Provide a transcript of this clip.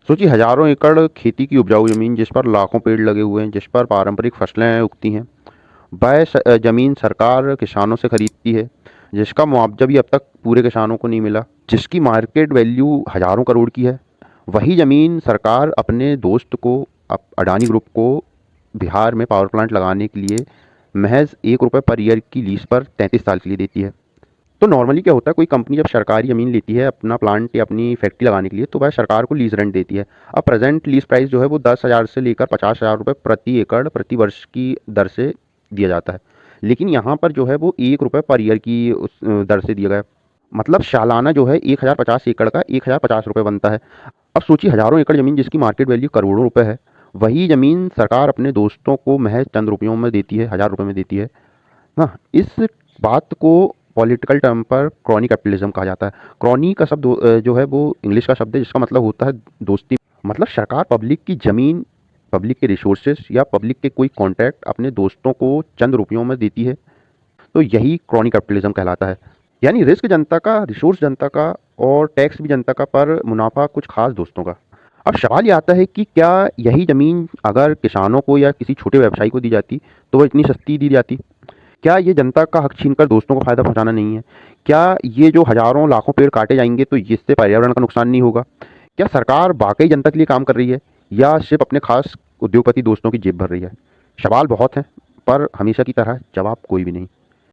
सोचिए हज़ारों एकड़ खेती की उपजाऊ ज़मीन जिस पर लाखों पेड़ लगे हुए हैं, जिस पर पारंपरिक फसलें उगती हैं, वह ज़मीन सरकार किसानों से खरीदती है, जिसका मुआवजा भी अब तक पूरे किसानों को नहीं मिला, जिसकी मार्केट वैल्यू हज़ारों करोड़ की है। वही ज़मीन सरकार अपने दोस्त को, अडानी ग्रुप को बिहार में पावर प्लांट लगाने के लिए महज 1 रुपये पर ईयर की लीज पर 33 साल के लिए देती है। तो नॉर्मली क्या होता है, कोई कंपनी जब सरकारी ज़मीन लेती है अपना प्लांट या अपनी फैक्ट्री लगाने के लिए, तो वह सरकार को लीज रेंट देती है। अब प्रेजेंट लीज प्राइस जो है वो 10,000 से लेकर 50,000 रुपये प्रति एकड़ प्रति वर्ष की दर से दिया जाता है। लेकिन यहाँ पर जो है वो 1 रुपये पर ईयर की उस दर से दिया गया है। मतलब सालाना जो है 1,050 एकड़ का 1,050 रुपये बनता है। अब सोचिए हज़ारों एकड़ ज़मीन जिसकी मार्केट वैल्यू करोड़ों रुपए है, वही ज़मीन सरकार अपने दोस्तों को महज चंद रुपयों में देती है, 1,000 रुपये में देती है। हाँ, इस बात को पॉलिटिकल टर्म पर क्रॉनी कैपिटलिज्म कहा जाता है। क्रॉनी का शब्द जो है वो इंग्लिश का शब्द है जिसका मतलब होता है दोस्ती। मतलब सरकार पब्लिक की ज़मीन, पब्लिक के रिसोर्सेज या पब्लिक के कोई कॉन्ट्रैक्ट अपने दोस्तों को चंद रुपयों में देती है, तो यही क्रॉनी कैपिटलिज्म कहलाता है। यानी रिस्क जनता का, रिसोर्स जनता का और टैक्स भी जनता का, पर मुनाफा कुछ खास दोस्तों का। अब सवाल ये आता है कि क्या यही ज़मीन अगर किसानों को या किसी छोटे व्यवसायी को दी जाती तो वह इतनी सस्ती दी जाती? क्या ये जनता का हक छीनकर दोस्तों को फ़ायदा पहुंचाना नहीं है? क्या ये जो हज़ारों लाखों पेड़ काटे जाएंगे तो इससे पर्यावरण का नुकसान नहीं होगा? क्या सरकार वाकई जनता के लिए काम कर रही है या सिर्फ अपने खास उद्योगपति दोस्तों की जेब भर रही है? सवाल बहुत हैं, पर हमेशा की तरह जवाब कोई भी नहीं।